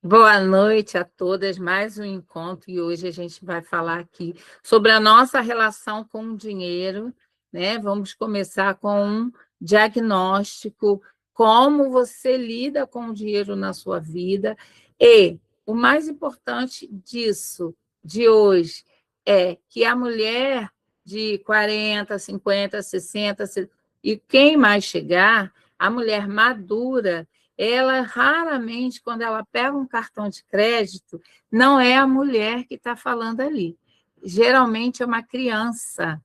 Boa noite a todas, mais um encontro e hoje a gente vai falar aqui sobre a nossa relação com o dinheiro, né? Vamos começar com um diagnóstico, como você lida com o dinheiro na sua vida e o mais importante disso, de hoje, é que a mulher de 40, 50, 60 e quem mais chegar, a mulher madura, ela raramente, quando ela pega um cartão de crédito, não é a mulher que está falando ali. Geralmente é uma criança.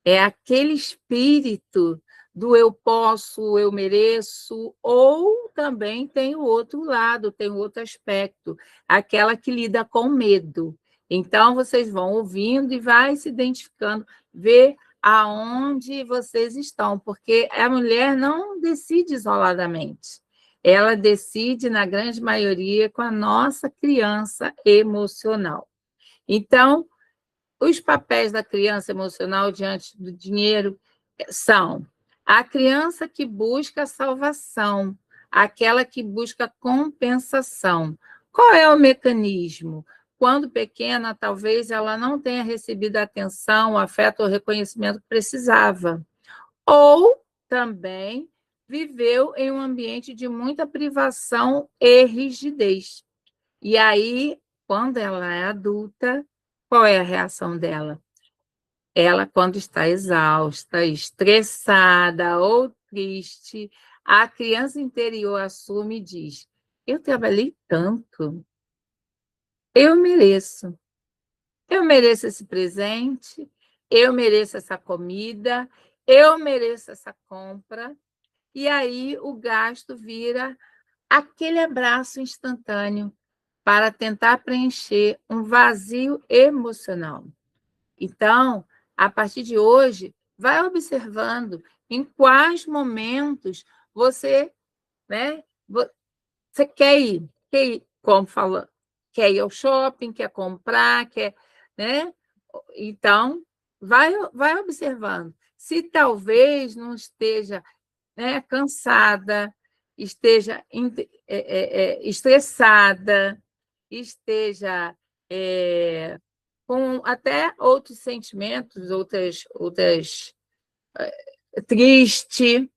É aquele espírito do eu posso, eu mereço, ou também tem o outro lado, tem o outro aspecto, aquela que lida com medo. Então, vocês vão ouvindo e vai se identificando, ver aonde vocês estão, porque a mulher não decide isoladamente. Ela decide, na grande maioria, com a nossa criança emocional. Então, os papéis da criança emocional diante do dinheiro são a criança que busca salvação, aquela que busca compensação. Qual é o mecanismo? Quando pequena, talvez ela não tenha recebido a atenção, o afeto ou reconhecimento que precisava. Ou também viveu em um ambiente de muita privação e rigidez. E aí, quando ela é adulta, qual é a reação dela? Ela, quando está exausta, estressada ou triste, a criança interior assume e diz: eu trabalhei tanto, eu mereço. Eu mereço esse presente, eu mereço essa comida, eu mereço essa compra. E aí o gasto vira aquele abraço instantâneo para tentar preencher um vazio emocional. Então, a partir de hoje, vai observando em quais momentos você, né, você quer ir, como falando, quer ir ao shopping, quer comprar, quer, né? Então, vai observando. Se talvez não esteja, né, cansada, esteja estressada, esteja com até outros sentimentos, outras triste,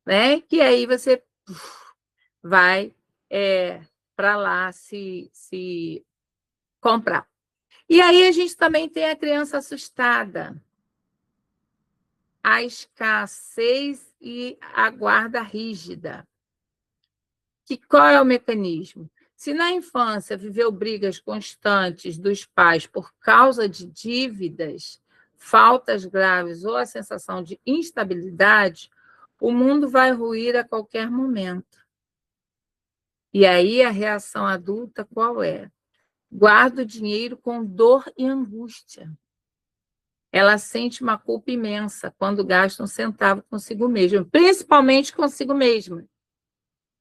né? Que aí você vai para lá se comprar. E aí a gente também tem a criança assustada, a escassez e a guarda rígida. Qual é o mecanismo? Se na infância viveu brigas constantes dos pais por causa de dívidas, faltas graves ou a sensação de instabilidade, o mundo vai ruir a qualquer momento. E aí a reação adulta qual é? Guarda o dinheiro com dor e angústia. Ela sente uma culpa imensa quando gasta um centavo consigo mesma, principalmente consigo mesma.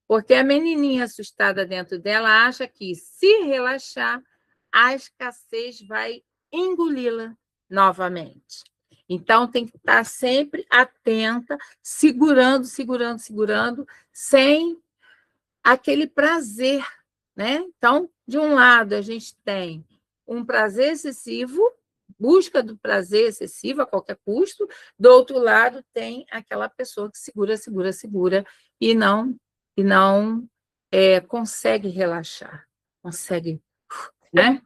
Porque a menininha assustada dentro dela acha que, se relaxar, a escassez vai engoli-la novamente. Então, tem que estar sempre atenta, segurando, sem aquele prazer, né? Então, de um lado, a gente tem um prazer excessivo, busca do prazer excessivo a qualquer custo, do outro lado, tem aquela pessoa que segura e não consegue relaxar, consegue, né?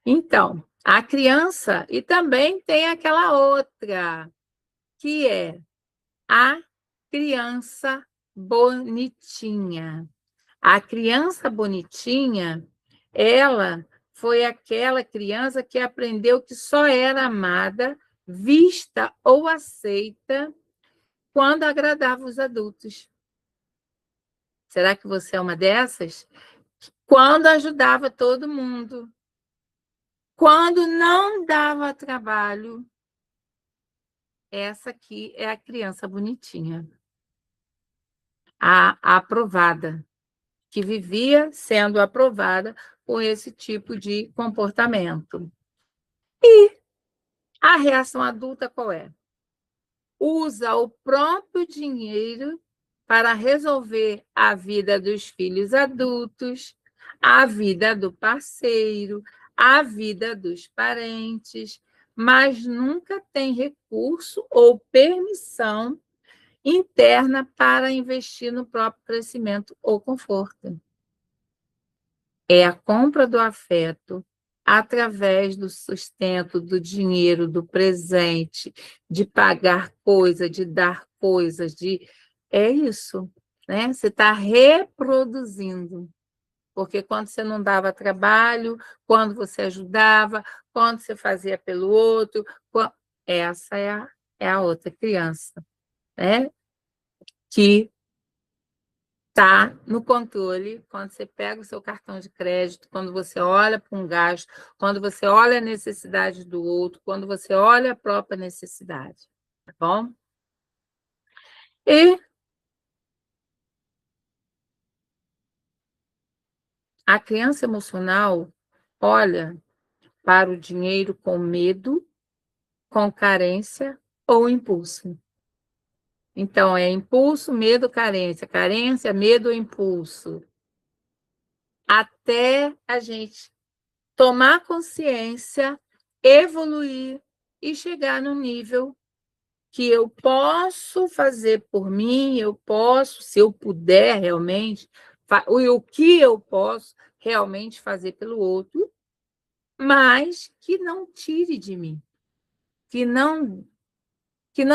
Então, a criança, e também tem aquela outra, que é a criança bonitinha. A criança bonitinha, ela foi aquela criança que aprendeu que só era amada, vista ou aceita quando agradava os adultos. Será que você é uma dessas? Quando ajudava todo mundo. Quando não dava trabalho. Essa aqui é a criança bonitinha. A aprovada, que vivia sendo aprovada com esse tipo de comportamento. E a reação adulta qual é? Usa o próprio dinheiro para resolver a vida dos filhos adultos, a vida do parceiro, a vida dos parentes, mas nunca tem recurso ou permissão interna para investir no próprio crescimento ou conforto. É a compra do afeto através do sustento, do dinheiro, do presente, de pagar coisa, de dar coisas, de... É isso, né? Você está reproduzindo. Porque quando você não dava trabalho, quando você ajudava, quando você fazia pelo outro, essa é a outra criança, né? Que está no controle quando você pega o seu cartão de crédito, quando você olha para um gasto, quando você olha a necessidade do outro, quando você olha a própria necessidade, tá bom? E a criança emocional olha para o dinheiro com medo, com carência ou impulso. Então, é impulso, medo, carência. Carência, medo, impulso. Até a gente tomar consciência, evoluir e chegar no nível que eu posso fazer por mim, eu posso, se eu puder realmente, o que eu posso realmente fazer pelo outro, mas que não tire de mim, que não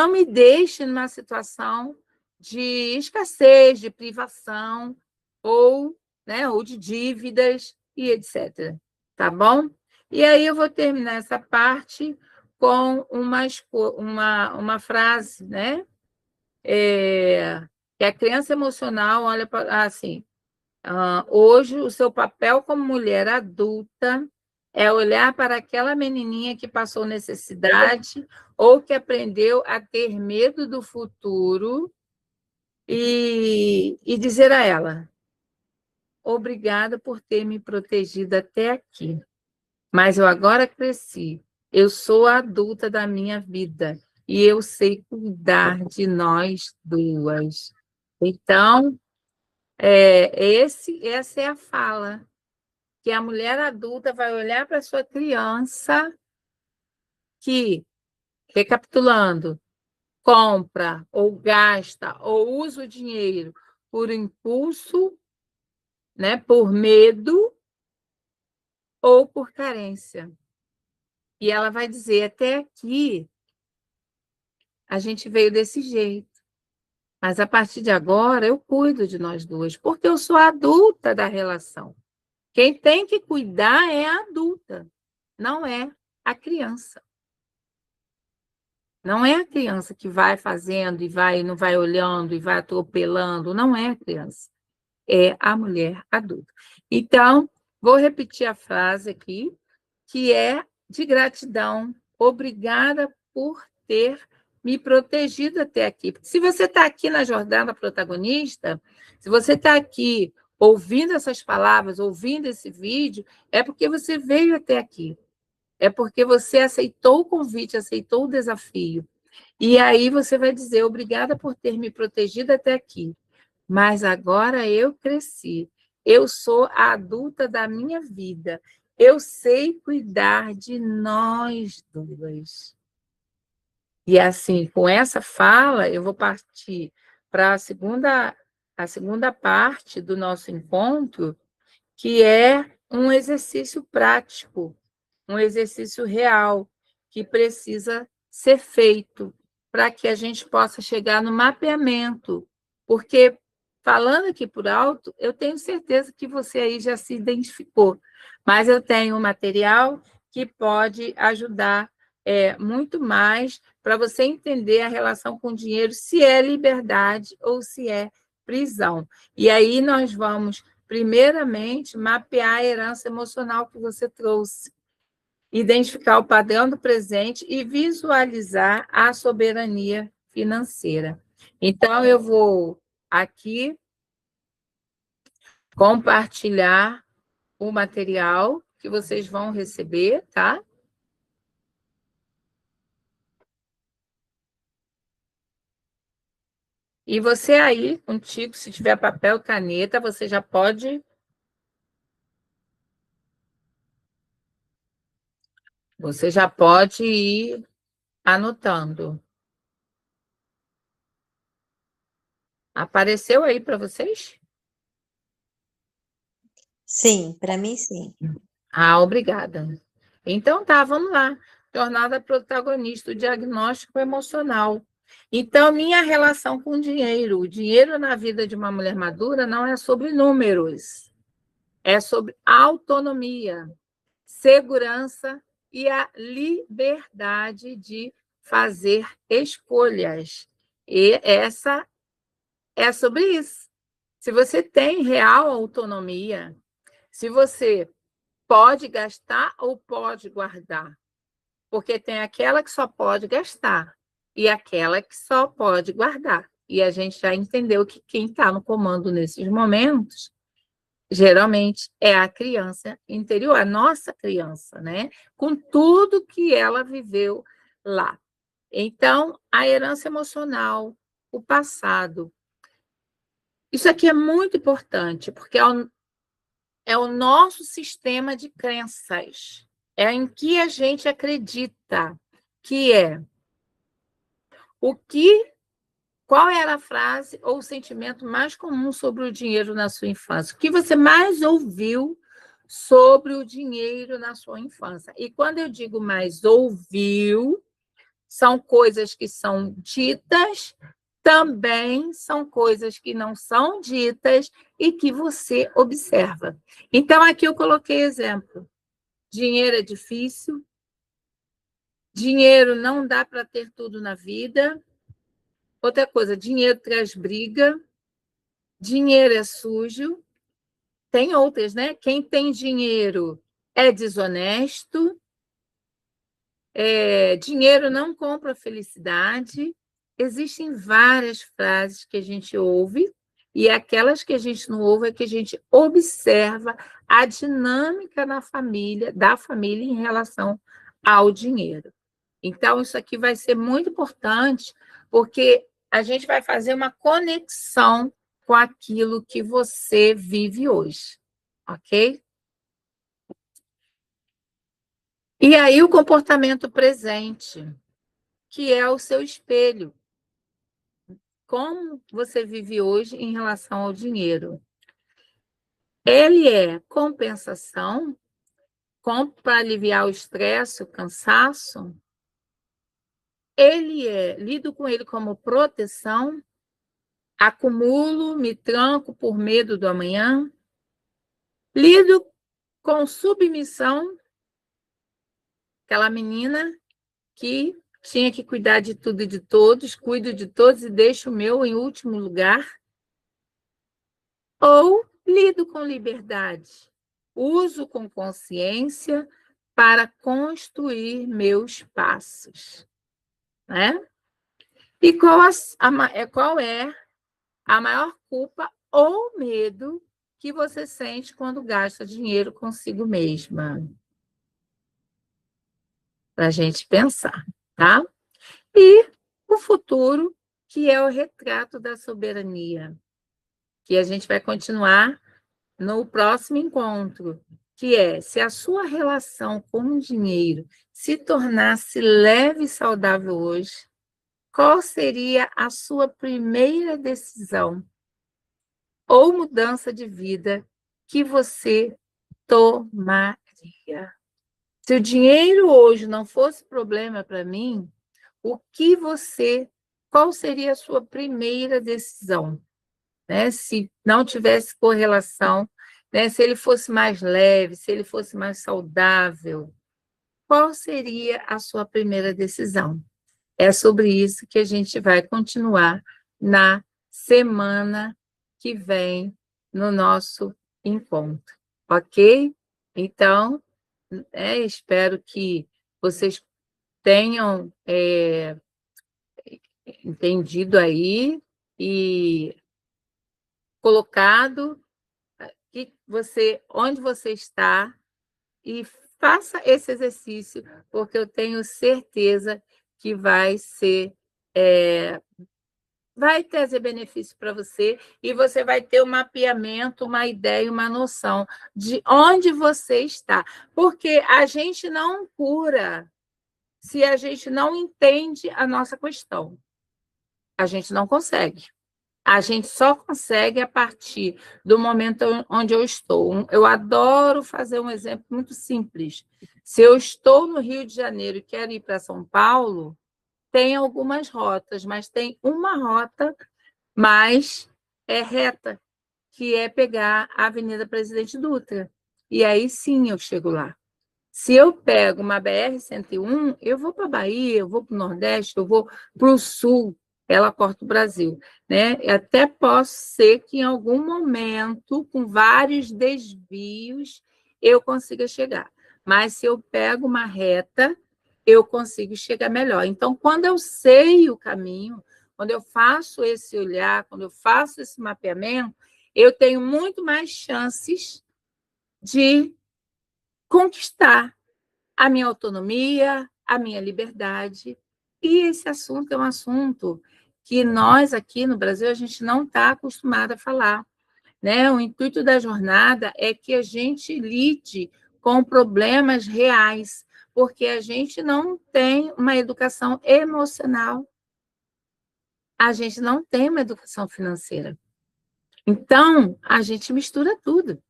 me deixe numa situação de escassez, de privação, ou, né, ou de dívidas e etc. Tá bom? E aí eu vou terminar essa parte com uma frase, né? Que a criança emocional olha para assim. Hoje, o seu papel como mulher adulta é olhar para aquela menininha que passou necessidade ou que aprendeu a ter medo do futuro e dizer a ela: obrigada por ter me protegido até aqui, mas eu agora cresci, eu sou a adulta da minha vida e eu sei cuidar de nós duas. Então, essa é a fala que a mulher adulta vai olhar para sua criança que, recapitulando, compra ou gasta ou usa o dinheiro por impulso, né, por medo ou por carência. E ela vai dizer: até aqui a gente veio desse jeito, mas a partir de agora eu cuido de nós duas, porque eu sou a adulta da relação. Quem tem que cuidar é a adulta, não é a criança. Não é a criança que vai fazendo e vai, não vai olhando e vai atropelando, não é a criança, é a mulher adulta. Então, vou repetir a frase aqui, que é de gratidão. Obrigada por ter me protegido até aqui. Porque se você está aqui na jornada protagonista, se você está aqui ouvindo essas palavras, ouvindo esse vídeo, é porque você veio até aqui. É porque você aceitou o convite, aceitou o desafio. E aí você vai dizer: obrigada por ter me protegido até aqui, mas agora eu cresci. Eu sou a adulta da minha vida. Eu sei cuidar de nós duas. E assim, com essa fala, eu vou partir para a segunda parte do nosso encontro, que é um exercício prático, um exercício real, que precisa ser feito para que a gente possa chegar no mapeamento. Porque, falando aqui por alto, eu tenho certeza que você aí já se identificou, mas eu tenho um material que pode ajudar muito mais para você entender a relação com o dinheiro, se é liberdade ou se é prisão. E aí nós vamos, primeiramente, mapear a herança emocional que você trouxe, identificar o padrão do presente e visualizar a soberania financeira. Então, eu vou aqui compartilhar o material que vocês vão receber, tá? E você aí, contigo, se tiver papel, caneta, você já pode Você já pode ir anotando. Apareceu aí para vocês? Sim, para mim sim. Ah, obrigada. Então tá, vamos lá. Jornada protagonista, o diagnóstico emocional. Então, minha relação com o dinheiro. O dinheiro na vida de uma mulher madura não é sobre números, é sobre autonomia, segurança e a liberdade de fazer escolhas. E essa é sobre isso. Se você tem real autonomia, se você pode gastar ou pode guardar, porque tem aquela que só pode gastar e aquela que só pode guardar. E a gente já entendeu que quem está no comando nesses momentos, geralmente, é a criança interior, a nossa criança, né? Com tudo que ela viveu lá. Então, a herança emocional, o passado. Isso aqui é muito importante, porque é o nosso sistema de crenças. É em que a gente acredita, que é o que, qual era a frase ou o sentimento mais comum sobre o dinheiro na sua infância? O que você mais ouviu sobre o dinheiro na sua infância? E quando eu digo mais ouviu, são coisas que são ditas, também são coisas que não são ditas e que você observa. Então, aqui eu coloquei exemplo. Dinheiro é difícil, dinheiro não dá para ter tudo na vida. Outra coisa, dinheiro traz briga, dinheiro é sujo. Tem outras, né? Quem tem dinheiro é desonesto, dinheiro não compra felicidade. Existem várias frases que a gente ouve, e aquelas que a gente não ouve é que a gente observa a dinâmica na família, da família em relação ao dinheiro. Então, isso aqui vai ser muito importante, porque a gente vai fazer uma conexão com aquilo que você vive hoje, ok? E aí, o comportamento presente, que é o seu espelho. Como você vive hoje em relação ao dinheiro? Ele é compensação, para aliviar o estresse, o cansaço? Lido com ele como proteção? Acumulo, me tranco por medo do amanhã? Lido com submissão, aquela menina que tinha que cuidar de tudo e de todos, cuido de todos e deixo o meu em último lugar? Ou lido com liberdade, uso com consciência para construir meus passos, né? E qual é a maior culpa ou medo que você sente quando gasta dinheiro consigo mesma? Para a gente pensar, tá? E o futuro, que é o retrato da soberania, que a gente vai continuar no próximo encontro, que é: se a sua relação com o dinheiro se tornasse leve e saudável hoje, qual seria a sua primeira decisão ou mudança de vida que você tomaria? Se o dinheiro hoje não fosse problema para mim, qual seria a sua primeira decisão? Né? Se não tivesse correlação, né? Se ele fosse mais leve, se ele fosse mais saudável, qual seria a sua primeira decisão? É sobre isso que a gente vai continuar na semana que vem, no nosso encontro, ok? Então, espero que vocês tenham entendido aí e colocado onde você está, e faça esse exercício, porque eu tenho certeza que vai ser vai trazer benefício para você e você vai ter um mapeamento, uma ideia, uma noção de onde você está. Porque a gente não cura se a gente não entende a nossa questão. A gente não consegue. A gente só consegue a partir do momento onde eu estou. Eu adoro fazer um exemplo muito simples. Se eu estou no Rio de Janeiro e quero ir para São Paulo, tem algumas rotas, mas tem uma rota mais reta, que é pegar a Avenida Presidente Dutra. E aí sim eu chego lá. Se eu pego uma BR-101, eu vou para a Bahia, eu vou para o Nordeste, eu vou para o Sul, ela corta o Brasil. Né? Até posso ser que em algum momento, com vários desvios, eu consiga chegar. Mas se eu pego uma reta, eu consigo chegar melhor. Então, quando eu sei o caminho, quando eu faço esse olhar, quando eu faço esse mapeamento, eu tenho muito mais chances de conquistar a minha autonomia, a minha liberdade. E esse assunto é um assunto que nós aqui no Brasil a gente não está acostumado a falar. Né? O intuito da jornada é que a gente lide com problemas reais, porque a gente não tem uma educação emocional, a gente não tem uma educação financeira. Então, a gente mistura tudo.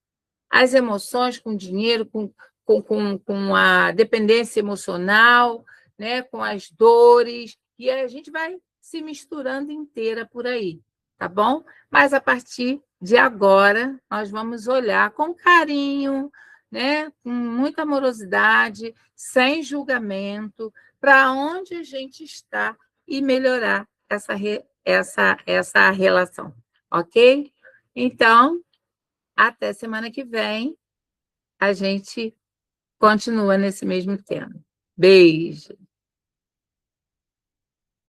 As emoções com o dinheiro, com a dependência emocional, né? Com as dores, e a gente vai se misturando inteira por aí, tá bom? Mas a partir de agora, nós vamos olhar com carinho, né? Com muita amorosidade, sem julgamento, para onde a gente está e melhorar essa relação, ok? Então, até semana que vem, a gente continua nesse mesmo tema. Beijo!